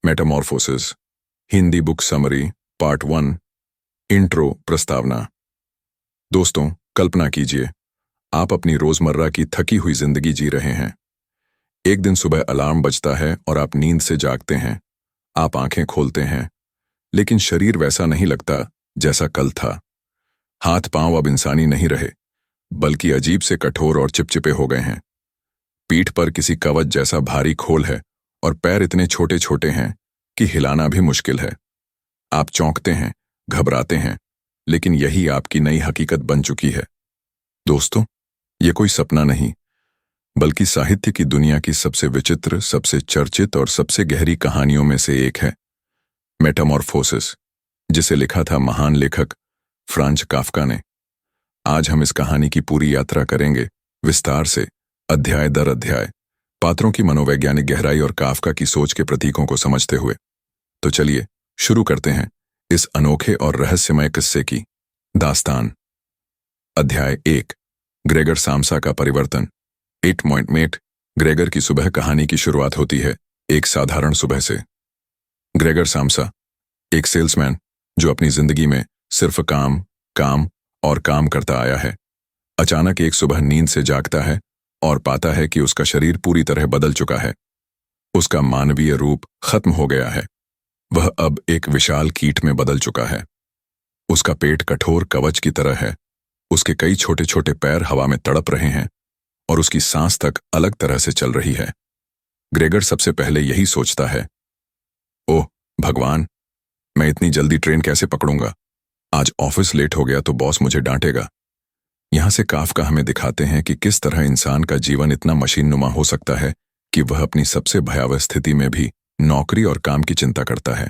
Metamorphosis Hindi book summary part 1 intro प्रस्तावना। दोस्तों, कल्पना कीजिए आप अपनी रोजमर्रा की थकी हुई जिंदगी जी रहे हैं। एक दिन सुबह अलार्म बजता है और आप नींद से जागते हैं। आप आंखें खोलते हैं, लेकिन शरीर वैसा नहीं लगता जैसा कल था। हाथ पांव अब इंसानी नहीं रहे, बल्कि अजीब से कठोर और चिपचिपे हो गए हैं। पीठ पर किसी कवच जैसा भारी खोल है और पैर इतने छोटे छोटे हैं कि हिलाना भी मुश्किल है। आप चौंकते हैं, घबराते हैं, लेकिन यही आपकी नई हकीकत बन चुकी है। दोस्तों, ये कोई सपना नहीं, बल्कि साहित्य की दुनिया की सबसे विचित्र, सबसे चर्चित और सबसे गहरी कहानियों में से एक है, मेटामॉर्फोसिस, जिसे लिखा था महान लेखक फ्रांज काफ्का ने। आज हम इस कहानी की पूरी यात्रा करेंगे, विस्तार से, अध्याय दर अध्याय, पात्रों की मनोवैज्ञानिक गहराई और काफ्का की सोच के प्रतीकों को समझते हुए। तो चलिए शुरू करते हैं इस अनोखे और रहस्यमय किस्से की दास्तान। अध्याय 1, ग्रेगर साम्सा का परिवर्तन। 8 ग्रेगर की सुबह कहानी की शुरुआत होती है एक साधारण सुबह से। ग्रेगर साम्सा, एक सेल्समैन जो अपनी जिंदगी में सिर्फ काम काम और काम करता आया है, अचानक एक सुबह नींद से जागता है और पाता है कि उसका शरीर पूरी तरह बदल चुका है। उसका मानवीय रूप खत्म हो गया है। वह अब एक विशाल कीट में बदल चुका है। उसका पेट कठोर कवच की तरह है, उसके कई छोटे छोटे पैर हवा में तड़प रहे हैं और उसकी सांस तक अलग तरह से चल रही है। ग्रेगर सबसे पहले यही सोचता है, ओह भगवान, मैं इतनी जल्दी ट्रेन कैसे पकड़ूंगा? आज ऑफिस लेट हो गया तो बॉस मुझे डांटेगा। यहां से काफ्का हमें दिखाते हैं कि किस तरह इंसान का जीवन इतना मशीननुमा हो सकता है कि वह अपनी सबसे भयावह स्थिति में भी नौकरी और काम की चिंता करता है।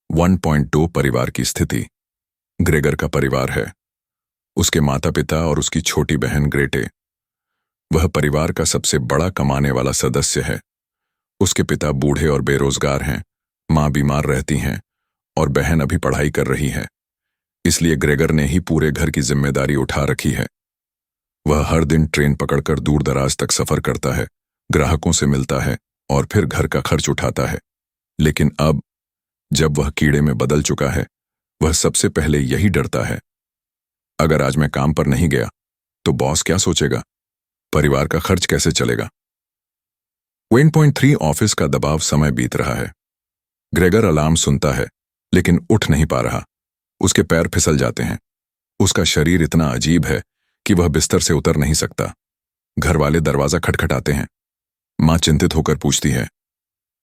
1.2 परिवार की स्थिति। ग्रेगर का परिवार है, उसके माता पिता और उसकी छोटी बहन ग्रेटे। वह परिवार का सबसे बड़ा कमाने वाला सदस्य है। उसके पिता बूढ़े और बेरोजगार हैं, मां बीमार रहती हैं और बहन अभी पढ़ाई कर रही है। इसलिए ग्रेगर ने ही पूरे घर की जिम्मेदारी उठा रखी है। वह हर दिन ट्रेन पकड़कर दूर दराज तक सफर करता है, ग्राहकों से मिलता है और फिर घर का खर्च उठाता है। लेकिन अब जब वह कीड़े में बदल चुका है, वह सबसे पहले यही डरता है, अगर आज मैं काम पर नहीं गया तो बॉस क्या सोचेगा? परिवार का खर्च कैसे चलेगा? 1.3 ऑफिस का दबाव। समय बीत रहा है। ग्रेगर अलार्म सुनता है, लेकिन उठ नहीं पा रहा। उसके पैर फिसल जाते हैं। उसका शरीर इतना अजीब है कि वह बिस्तर से उतर नहीं सकता। घर वाले दरवाजा खटखटाते हैं। मां चिंतित होकर पूछती है,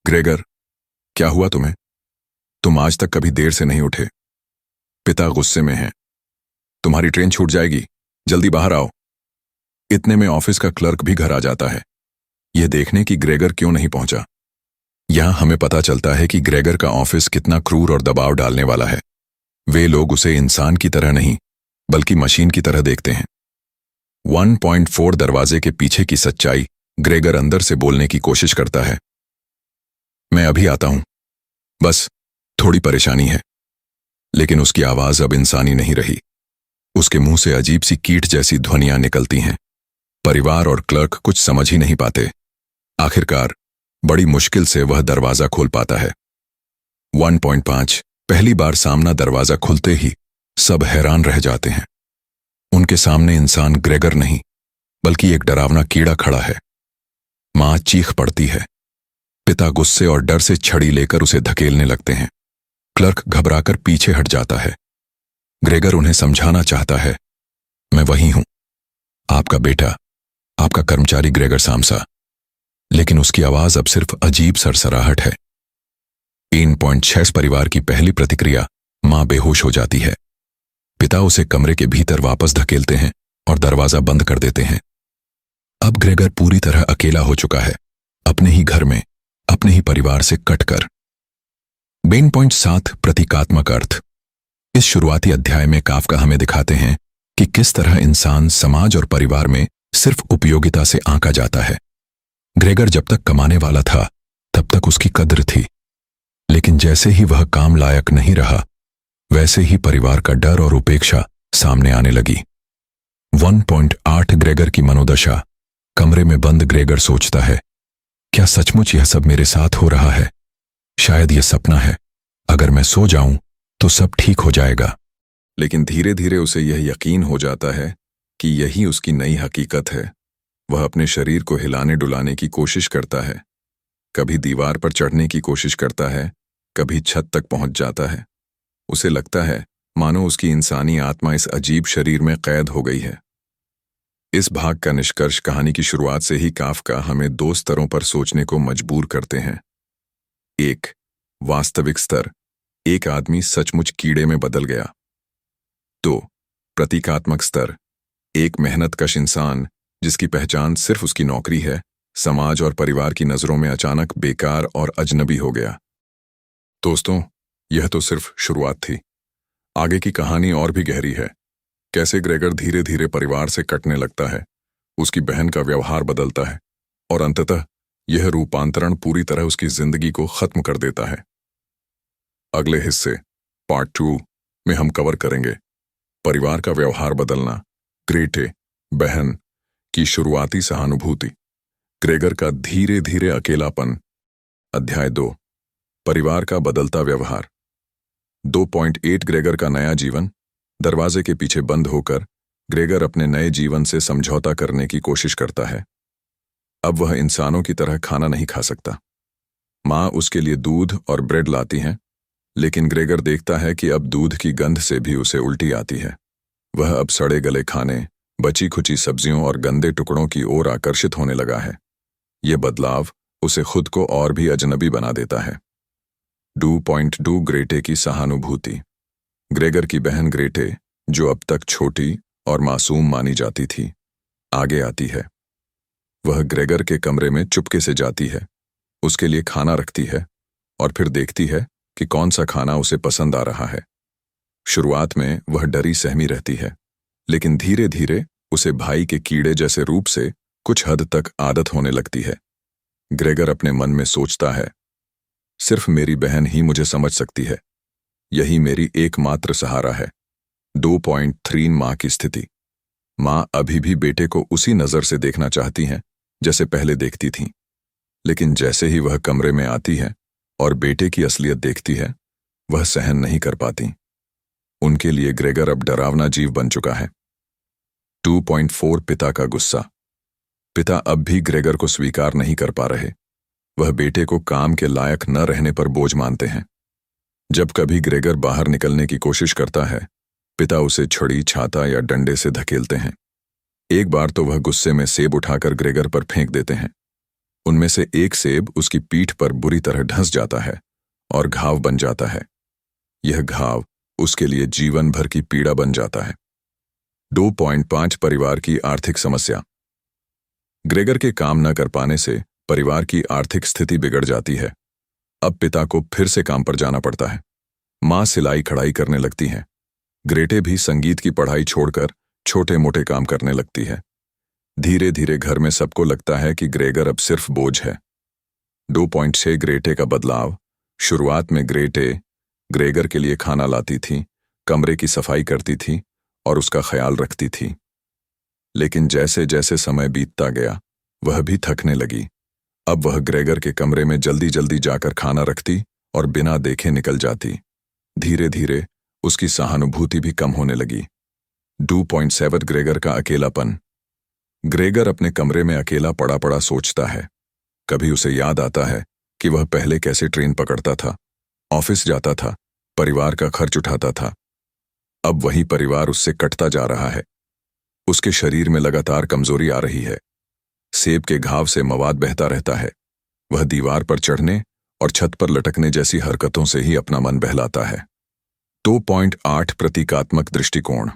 ग्रेगर, क्या हुआ तुम्हें? तुम आज तक कभी देर से नहीं उठे। पिता गुस्से में हैं, तुम्हारी ट्रेन छूट जाएगी, जल्दी बाहर आओ। इतने में ऑफिस का क्लर्क भी घर आ जाता है, यह देखने कि ग्रेगर क्यों नहीं पहुंचा। यहां हमें पता चलता है कि ग्रेगर का ऑफिस कितना क्रूर और दबाव डालने वाला है। वे लोग उसे इंसान की तरह नहीं, बल्कि मशीन की तरह देखते हैं। 1.4 दरवाजे के पीछे की सच्चाई। ग्रेगर अंदर से बोलने की कोशिश करता है, मैं अभी आता हूं, बस थोड़ी परेशानी है। लेकिन उसकी आवाज अब इंसानी नहीं रही। उसके मुंह से अजीब सी कीट जैसी ध्वनियां निकलती हैं। परिवार और क्लर्क कुछ समझ ही नहीं पाते। आखिरकार बड़ी मुश्किल से वह दरवाजा खोल पाता है। 1.5 पहली बार सामना दरवाजा खुलते ही सब हैरान रह जाते हैं। उनके सामने इंसान ग्रेगर नहीं, बल्कि एक डरावना कीड़ा खड़ा है। मां चीख पड़ती है। पिता गुस्से और डर से छड़ी लेकर उसे धकेलने लगते हैं। क्लर्क घबराकर पीछे हट जाता है। ग्रेगर उन्हें समझाना चाहता है, मैं वही हूं, आपका बेटा, आपका कर्मचारी ग्रेगर साम्सा। लेकिन उसकी आवाज अब सिर्फ अजीब सरसराहट है। 3.6 परिवार की पहली प्रतिक्रिया। मां बेहोश हो जाती है। पिता उसे कमरे के भीतर वापस धकेलते हैं और दरवाजा बंद कर देते हैं। अब ग्रेगर पूरी तरह अकेला हो चुका है, अपने ही घर में, अपने ही परिवार से कटकर। 2.7 प्रतीकात्मक अर्थ। इस शुरुआती अध्याय में काफ्का हमें दिखाते हैं कि किस तरह इंसान समाज और परिवार में सिर्फ उपयोगिता से आंका जाता है। ग्रेगर जब तक कमाने वाला था, तब तक उसकी कद्र थी। लेकिन जैसे ही वह काम लायक नहीं रहा, वैसे ही परिवार का डर और उपेक्षा सामने आने लगी। 1.8 ग्रेगर की मनोदशा। कमरे में बंद ग्रेगर सोचता है, क्या सचमुच यह सब मेरे साथ हो रहा है? शायद ये सपना है, अगर मैं सो जाऊं तो सब ठीक हो जाएगा। लेकिन धीरे धीरे उसे यह यकीन हो जाता है कि यही उसकी नई हकीकत है। वह अपने शरीर को हिलाने डुलाने की कोशिश करता है, कभी दीवार पर चढ़ने की कोशिश करता है, कभी छत तक पहुंच जाता है। उसे लगता है मानो उसकी इंसानी आत्मा इस अजीब शरीर में कैद हो गई है। इस भाग का निष्कर्ष कहानी की शुरुआत से ही काफका हमें दो स्तरों पर सोचने को मजबूर करते हैं। एक, वास्तविक स्तर, एक आदमी सचमुच कीड़े में बदल गया। दो, प्रतीकात्मक स्तर, एक मेहनतकश इंसान जिसकी पहचान सिर्फ उसकी नौकरी है, समाज और परिवार की नजरों में अचानक बेकार और अजनबी हो गया। दोस्तों, यह तो सिर्फ शुरुआत थी। आगे की कहानी और भी गहरी है। कैसे ग्रेगर धीरे धीरे परिवार से कटने लगता है, उसकी बहन का व्यवहार बदलता है और अंततः यह रूपांतरण पूरी तरह उसकी जिंदगी को खत्म कर देता है। अगले हिस्से पार्ट 2 में हम कवर करेंगे परिवार का व्यवहार बदलना, ग्रेटे बहन की शुरुआती सहानुभूति, ग्रेगर का धीरे धीरे अकेलापन। अध्याय 2, परिवार का बदलता व्यवहार। 2.8 ग्रेगर का नया जीवन। दरवाजे के पीछे बंद होकर ग्रेगर अपने नए जीवन से समझौता करने की कोशिश करता है। अब वह इंसानों की तरह खाना नहीं खा सकता। माँ उसके लिए दूध और ब्रेड लाती हैं, लेकिन ग्रेगर देखता है कि अब दूध की गंध से भी उसे उल्टी आती है। वह अब सड़े गले खाने, बची खुची सब्जियों और गंदे टुकड़ों की ओर आकर्षित होने लगा है। यह बदलाव उसे खुद को और भी अजनबी बना देता है। 2.2 ग्रेटे की सहानुभूति। ग्रेगर की बहन ग्रेटे, जो अब तक छोटी और मासूम मानी जाती थी, आगे आती है। वह ग्रेगर के कमरे में चुपके से जाती है, उसके लिए खाना रखती है और फिर देखती है कि कौन सा खाना उसे पसंद आ रहा है। शुरुआत में वह डरी सहमी रहती है, लेकिन धीरे धीरे उसे भाई के कीड़े जैसे रूप से कुछ हद तक आदत होने लगती है। ग्रेगर अपने मन में सोचता है, सिर्फ मेरी बहन ही मुझे समझ सकती है, यही मेरी एकमात्र सहारा है। 2.3 माँ की स्थिति। माँ अभी भी बेटे को उसी नजर से देखना चाहती हैं जैसे पहले देखती थीं, लेकिन जैसे ही वह कमरे में आती है और बेटे की असलियत देखती है, वह सहन नहीं कर पाती। उनके लिए ग्रेगर अब डरावना जीव बन चुका है। 2.4 पिता का गुस्सा। पिता अब भी ग्रेगर को स्वीकार नहीं कर पा रहे। वह बेटे को काम के लायक न रहने पर बोझ मानते हैं। जब कभी ग्रेगर बाहर निकलने की कोशिश करता है, पिता उसे छड़ी, छाता या डंडे से धकेलते हैं। एक बार तो वह गुस्से में सेब उठाकर ग्रेगर पर फेंक देते हैं। उनमें से एक सेब उसकी पीठ पर बुरी तरह ढंस जाता है और घाव बन जाता है। यह घाव उसके लिए जीवन भर की पीड़ा बन जाता है। 2.5 परिवार की आर्थिक समस्या। ग्रेगर के काम न कर पाने से परिवार की आर्थिक स्थिति बिगड़ जाती है। अब पिता को फिर से काम पर जाना पड़ता है। माँ सिलाई कढ़ाई करने लगती हैं। ग्रेटे भी संगीत की पढ़ाई छोड़कर छोटे मोटे काम करने लगती है। धीरे धीरे घर में सबको लगता है कि ग्रेगर अब सिर्फ बोझ है। 2.6 ग्रेटे का बदलाव। शुरुआत में ग्रेटे ग्रेगर के लिए खाना लाती थी, कमरे की सफाई करती थी और उसका ख्याल रखती थी। लेकिन जैसे जैसे समय बीतता गया, वह भी थकने लगी। अब वह ग्रेगर के कमरे में जल्दी जल्दी जाकर खाना रखती और बिना देखे निकल जाती। धीरे धीरे उसकी सहानुभूति भी कम होने लगी। 2.7 ग्रेगर का अकेलापन। ग्रेगर अपने कमरे में अकेला पड़ा पड़ा सोचता है। कभी उसे याद आता है कि वह पहले कैसे ट्रेन पकड़ता था, ऑफिस जाता था, परिवार का खर्च उठाता था। अब वही परिवार उससे कटता जा रहा है। उसके शरीर में लगातार कमजोरी आ रही है। सेब के घाव से मवाद बहता रहता है। वह दीवार पर चढ़ने और छत पर लटकने जैसी हरकतों से ही अपना मन बहलाता है। 2.8 प्रतीकात्मक दृष्टिकोण।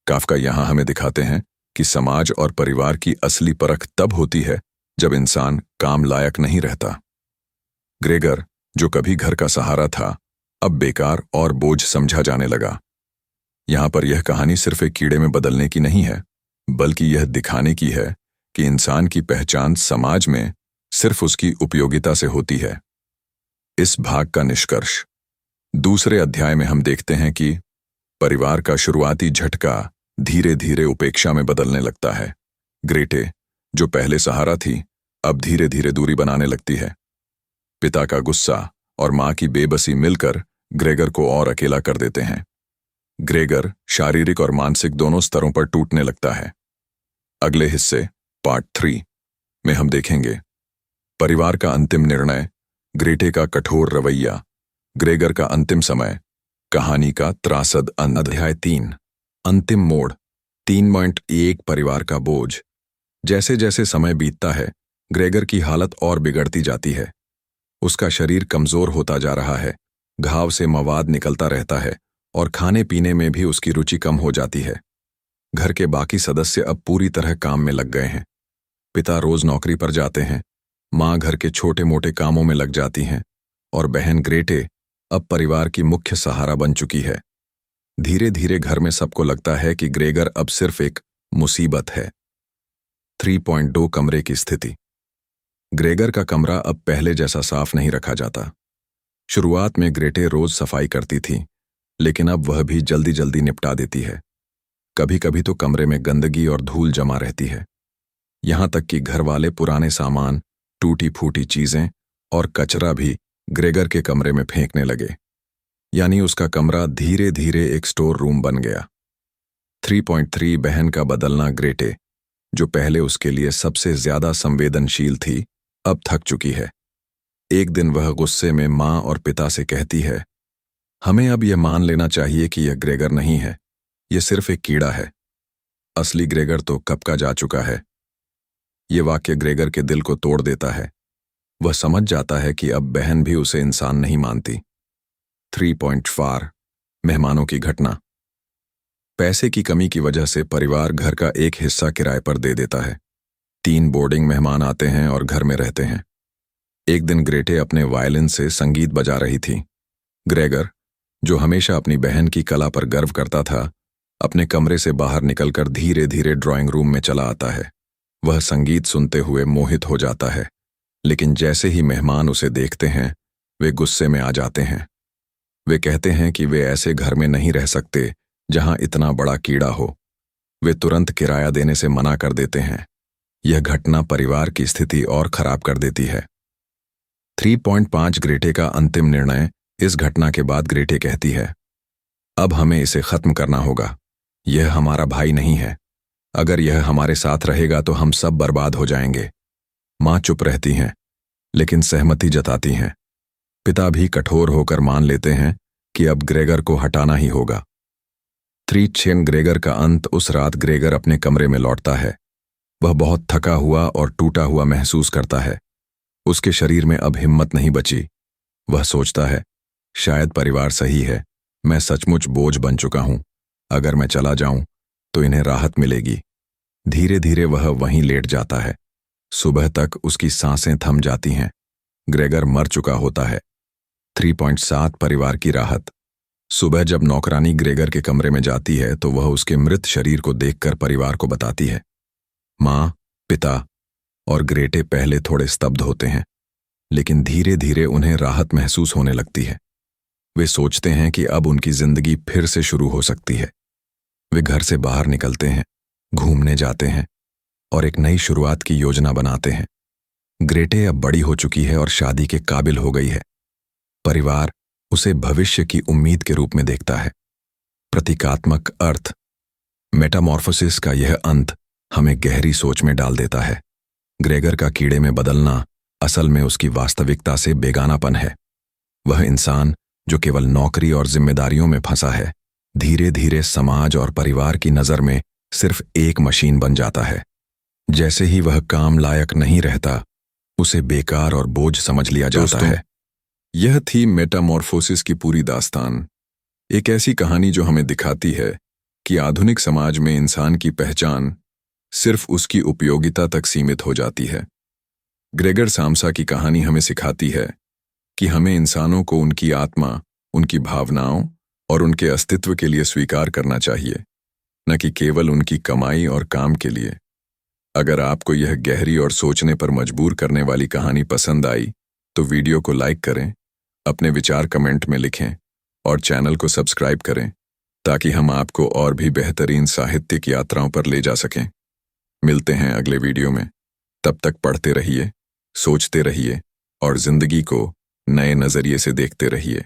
काफका यहां हमें दिखाते हैं कि समाज और परिवार की असली परख तब होती है जब इंसान काम लायक नहीं रहता। ग्रेगर, जो कभी घर का सहारा था, अब बेकार और बोझ समझा जाने लगा। यहां पर यह कहानी सिर्फ एक कीड़े में बदलने की नहीं है, बल्कि यह दिखाने की है कि इंसान की पहचान समाज में सिर्फ उसकी उपयोगिता से होती है। इस भाग का निष्कर्ष। दूसरे अध्याय में हम देखते हैं कि परिवार का शुरुआती झटका धीरे धीरे उपेक्षा में बदलने लगता है। ग्रेटे, जो पहले सहारा थी, अब धीरे धीरे दूरी बनाने लगती है। पिता का गुस्सा और माँ की बेबसी मिलकर ग्रेगर को और अकेला कर देते हैं। ग्रेगर शारीरिक और मानसिक दोनों स्तरों पर टूटने लगता है। अगले हिस्से पार्ट 3 में हम देखेंगे परिवार का अंतिम निर्णय, ग्रेटे का कठोर रवैया, ग्रेगर का अंतिम समय, कहानी का त्रासद अंत। अध्याय 3 अंतिम मोड़ 3.1 परिवार का बोझ। जैसे जैसे समय बीतता है, ग्रेगर की हालत और बिगड़ती जाती है। उसका शरीर कमजोर होता जा रहा है, घाव से मवाद निकलता रहता है और खाने पीने में भी उसकी रुचि कम हो जाती है। घर के बाकी सदस्य अब पूरी तरह काम में लग गए हैं। पिता रोज नौकरी पर जाते हैं, माँ घर के छोटे मोटे कामों में लग जाती हैं और बहन ग्रेटे अब परिवार की मुख्य सहारा बन चुकी है। धीरे धीरे घर में सबको लगता है कि ग्रेगर अब सिर्फ एक मुसीबत है। 3.2 कमरे की स्थिति। ग्रेगर का कमरा अब पहले जैसा साफ नहीं रखा जाता। शुरुआत में ग्रेटे रोज सफाई करती थी, लेकिन अब वह भी जल्दी जल्दी निपटा देती है। कभी कभी तो कमरे में गंदगी और धूल जमा रहती है। यहां तक कि घर वाले पुराने सामान, टूटी फूटी चीजें और कचरा भी ग्रेगर के कमरे में फेंकने लगे। यानी उसका कमरा धीरे धीरे एक स्टोर रूम बन गया। 3.3 बहन का बदलना। ग्रेटे, जो पहले उसके लिए सबसे ज्यादा संवेदनशील थी, अब थक चुकी है। एक दिन वह गुस्से में माँ और पिता से कहती है, हमें अब यह मान लेना चाहिए कि यह ग्रेगर नहीं है, यह सिर्फ एक कीड़ा है। असली ग्रेगर तो कब का जा चुका है। यह वाक्य ग्रेगर के दिल को तोड़ देता है। वह समझ जाता है कि अब बहन भी उसे इंसान नहीं मानती। 3.4 मेहमानों की घटना। पैसे की कमी की वजह से परिवार घर का एक हिस्सा किराए पर दे देता है। 3 बोर्डिंग मेहमान आते हैं और घर में रहते हैं। एक दिन ग्रेटे अपने वायलिन से संगीत बजा रही थी। ग्रेगर, जो हमेशा अपनी बहन की कला पर गर्व करता था, अपने कमरे से बाहर निकलकर धीरे धीरे ड्राइंग रूम में चला आता है। वह संगीत सुनते हुए मोहित हो जाता है, लेकिन जैसे ही मेहमान उसे देखते हैं, वे गुस्से में आ जाते हैं। वे कहते हैं कि वे ऐसे घर में नहीं रह सकते जहां इतना बड़ा कीड़ा हो। वे तुरंत किराया देने से मना कर देते हैं। यह घटना परिवार की स्थिति और खराब कर देती है। 3.5 ग्रेटे का अंतिम निर्णय। इस घटना के बाद ग्रेटे कहती है, अब हमें इसे खत्म करना होगा। यह हमारा भाई नहीं है। अगर यह हमारे साथ रहेगा तो हम सब बर्बाद हो जाएंगे। माँ चुप रहती हैं, लेकिन सहमति जताती हैं। पिता भी कठोर होकर मान लेते हैं कि अब ग्रेगर को हटाना ही होगा। 3.6 ग्रेगर का अंत। उस रात ग्रेगर अपने कमरे में लौटता है। वह बहुत थका हुआ और टूटा हुआ महसूस करता है। उसके शरीर में अब हिम्मत नहीं बची। वह सोचता है, शायद परिवार सही है, मैं सचमुच बोझ बन चुका हूं। अगर मैं चला जाऊं तो इन्हें राहत मिलेगी। धीरे धीरे वह वहीं लेट जाता है। सुबह तक उसकी सांसें थम जाती हैं। ग्रेगर मर चुका होता है। 3.7 परिवार की राहत। सुबह जब नौकरानी ग्रेगर के कमरे में जाती है तो वह उसके मृत शरीर को देखकर परिवार को बताती है। माँ, पिता और ग्रेटे पहले थोड़े स्तब्ध होते हैं, लेकिन धीरे धीरे उन्हें राहत महसूस होने लगती है। वे सोचते हैं कि अब उनकी जिंदगी फिर से शुरू हो सकती है। वे घर से बाहर निकलते हैं, घूमने जाते हैं और एक नई शुरुआत की योजना बनाते हैं। ग्रेटे अब बड़ी हो चुकी है और शादी के काबिल हो गई है। परिवार उसे भविष्य की उम्मीद के रूप में देखता है। प्रतीकात्मक अर्थ। मेटामॉर्फोसिस का यह अंत हमें गहरी सोच में डाल देता है। ग्रेगर का कीड़े में बदलना असल में उसकी वास्तविकता से बेगानापन है। वह इंसान जो केवल नौकरी और जिम्मेदारियों में फंसा है, धीरे धीरे समाज और परिवार की नजर में सिर्फ एक मशीन बन जाता है। जैसे ही वह काम लायक नहीं रहता, उसे बेकार और बोझ समझ लिया जाता है। यह थी मेटामॉर्फोसिस की पूरी दास्तान। एक ऐसी कहानी जो हमें दिखाती है कि आधुनिक समाज में इंसान की पहचान सिर्फ उसकी उपयोगिता तक सीमित हो जाती है। ग्रेगर साम्सा की कहानी हमें सिखाती है कि हमें इंसानों को उनकी आत्मा, उनकी भावनाओं और उनके अस्तित्व के लिए स्वीकार करना चाहिए, न कि केवल उनकी कमाई और काम के लिए। अगर आपको यह गहरी और सोचने पर मजबूर करने वाली कहानी पसंद आई तो वीडियो को लाइक करें, अपने विचार कमेंट में लिखें और चैनल को सब्सक्राइब करें ताकि हम आपको और भी बेहतरीन साहित्यिक यात्राओं पर ले जा सकें। मिलते हैं अगले वीडियो में। तब तक पढ़ते रहिए, सोचते रहिए और जिंदगी को नए नजरिए से देखते रहिए।